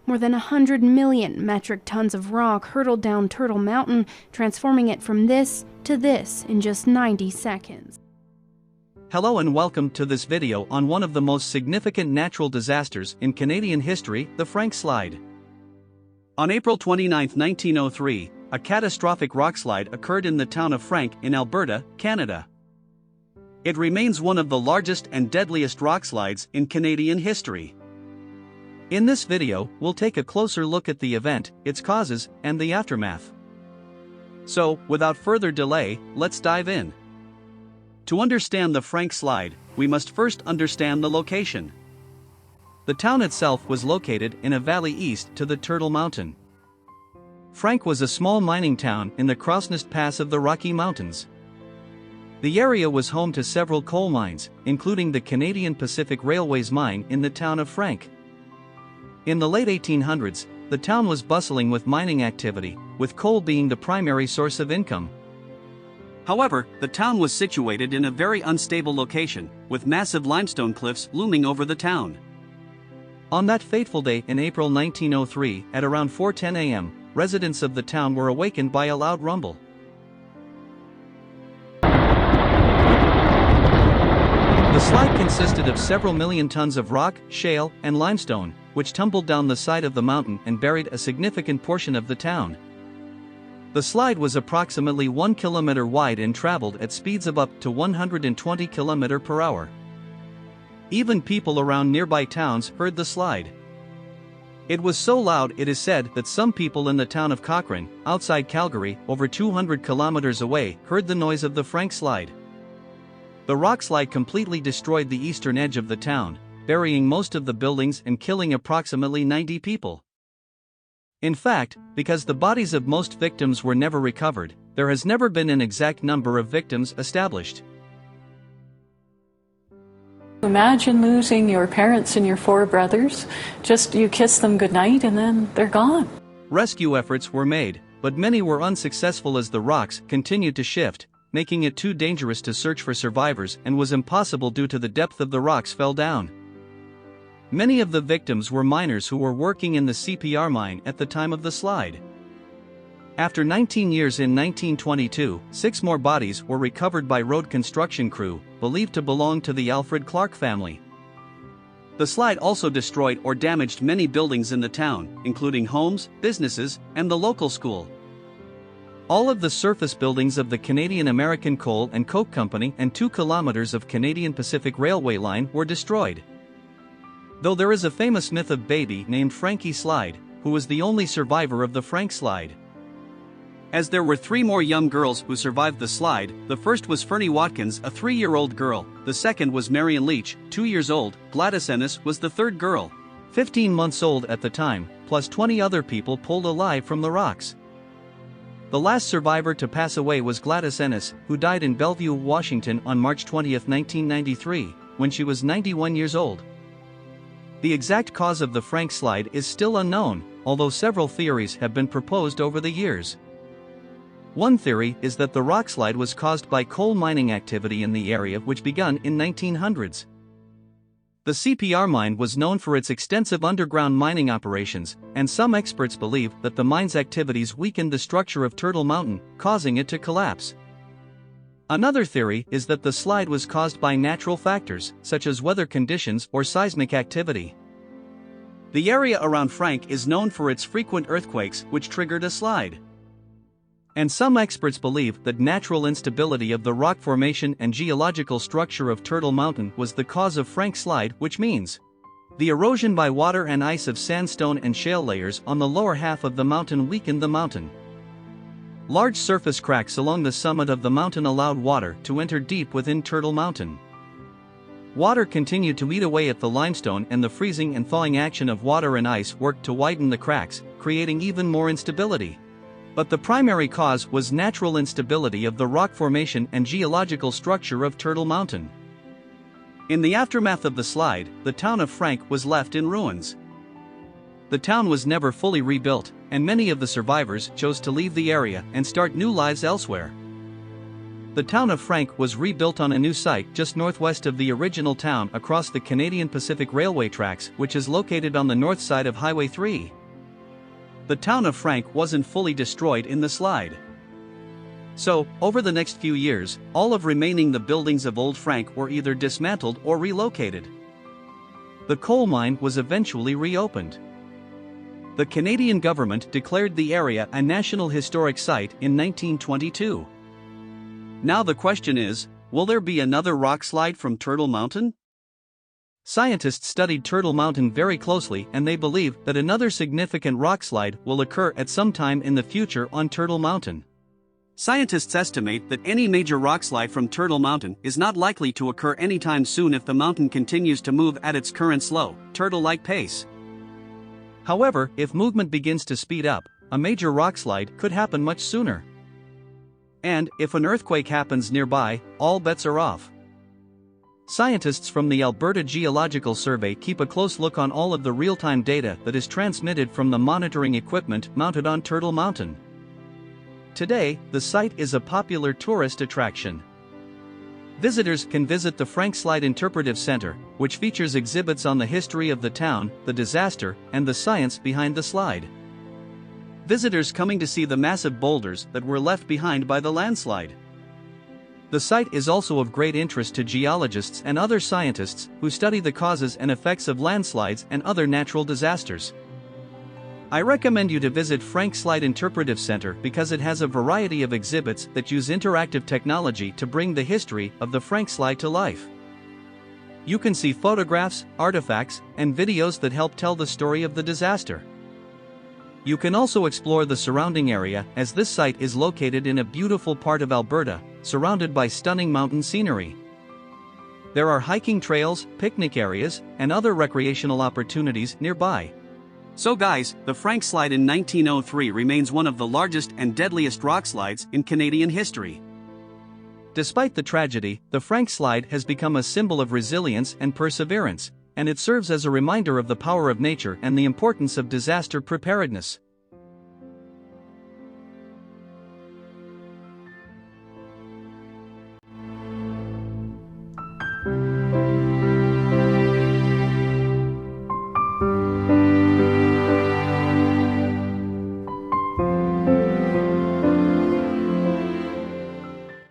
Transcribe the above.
More than 100 million metric tons of rock hurtled down Turtle Mountain, transforming it from this to this in just 90 seconds. Hello and welcome to this video on one of the most significant natural disasters in Canadian history, the Frank Slide. On April 29, 1903, a catastrophic rockslide occurred in the town of Frank in Alberta, Canada. It remains one of the largest and deadliest rockslides in Canadian history. In this video, we'll take a closer look at the event, its causes, and the aftermath. So, without further delay, let's dive in. To understand the Frank Slide, we must first understand the location. The town itself was located in a valley east to the Turtle Mountain. Frank was a small mining town in the Rockslide Pass of the Rocky Mountains. The area was home to several coal mines, including the Canadian Pacific Railway's mine in the town of Frank. In the late 1800s, the town was bustling with mining activity, with coal being the primary source of income. However, the town was situated in a very unstable location, with massive limestone cliffs looming over the town. On that fateful day in April 1903, at around 4:10 a.m., residents of the town were awakened by a loud rumble. The slide consisted of several million tons of rock, shale, and limestone, which tumbled down the side of the mountain and buried a significant portion of the town. The slide was approximately 1 kilometer wide and traveled at speeds of up to 120 km per hour. Even people around nearby towns heard the slide. It was so loud it is said that some people in the town of Cochrane, outside Calgary, over 200 kilometers away, heard the noise of the Frank Slide. The rockslide completely destroyed the eastern edge of the town, burying most of the buildings and killing approximately 90 people. In fact, because the bodies of most victims were never recovered, there has never been an exact number of victims established. Imagine losing your parents and your 4 brothers. Just you kiss them goodnight and then they're gone. Rescue efforts were made, but many were unsuccessful as the rocks continued to shift, making it too dangerous to search for survivors and was impossible due to the depth of the rocks fell down. Many of the victims were miners who were working in the CPR mine at the time of the slide. After 19 years in 1922, 6 more bodies were recovered by road construction crew, believed to belong to the Alfred Clark family. The slide also destroyed or damaged many buildings in the town, including homes, businesses, and the local school. All of the surface buildings of the Canadian American Coal and Coke Company and 2 kilometers of Canadian Pacific Railway line were destroyed. Though there is a famous myth of baby named Frankie Slide, who was the only survivor of the Frank Slide. As there were 3 more young girls who survived the slide, the first was Fernie Watkins, a 3-year-old girl, the second was Marion Leach, 2 years old, Gladys Ennis was the third girl, 15 months old at the time, plus 20 other people pulled alive from the rocks. The last survivor to pass away was Gladys Ennis, who died in Bellevue, Washington on March 20, 1993, when she was 91 years old. The exact cause of the Frank Slide is still unknown, although several theories have been proposed over the years. One theory is that the rockslide was caused by coal mining activity in the area, which began in 1900s. The CPR mine was known for its extensive underground mining operations, and some experts believe that the mine's activities weakened the structure of Turtle Mountain, causing it to collapse. Another theory is that the slide was caused by natural factors, such as weather conditions or seismic activity. The area around Frank is known for its frequent earthquakes, which triggered a slide. And some experts believe that natural instability of the rock formation and geological structure of Turtle Mountain was the cause of Frank Slide, which means the erosion by water and ice of sandstone and shale layers on the lower half of the mountain weakened the mountain. Large surface cracks along the summit of the mountain allowed water to enter deep within Turtle Mountain. Water continued to eat away at the limestone, and the freezing and thawing action of water and ice worked to widen the cracks, creating even more instability. But the primary cause was natural instability of the rock formation and geological structure of Turtle Mountain. In the aftermath of the slide, the town of Frank was left in ruins. The town was never fully rebuilt, and many of the survivors chose to leave the area and start new lives elsewhere. The town of Frank was rebuilt on a new site just northwest of the original town across the Canadian Pacific Railway tracks, which is located on the north side of Highway 3. The town of Frank wasn't fully destroyed in the slide. So, over the next few years, all of remaining the buildings of Old Frank were either dismantled or relocated. The coal mine was eventually reopened. The Canadian government declared the area a National Historic Site in 1922. Now the question is, will there be another rockslide from Turtle Mountain? Scientists studied Turtle Mountain very closely and they believe that another significant rockslide will occur at some time in the future on Turtle Mountain. Scientists estimate that any major rockslide from Turtle Mountain is not likely to occur anytime soon if the mountain continues to move at its current slow, turtle-like pace. However, if movement begins to speed up, a major rockslide could happen much sooner. And, if an earthquake happens nearby, all bets are off. Scientists from the Alberta Geological Survey keep a close look on all of the real-time data that is transmitted from the monitoring equipment mounted on Turtle Mountain. Today, the site is a popular tourist attraction. Visitors can visit the Frank Slide Interpretive Center, which features exhibits on the history of the town, the disaster, and the science behind the slide. Visitors coming to see the massive boulders that were left behind by the landslide. The site is also of great interest to geologists and other scientists who study the causes and effects of landslides and other natural disasters. I recommend you to visit Frank Slide Interpretive Center because it has a variety of exhibits that use interactive technology to bring the history of the Frank Slide to life. You can see photographs, artifacts, and videos that help tell the story of the disaster. You can also explore the surrounding area as this site is located in a beautiful part of Alberta, surrounded by stunning mountain scenery. There are hiking trails, picnic areas, and other recreational opportunities nearby. So guys, the Frank Slide in 1903 remains one of the largest and deadliest rockslides in Canadian history. Despite the tragedy, the Frank Slide has become a symbol of resilience and perseverance, and it serves as a reminder of the power of nature and the importance of disaster preparedness.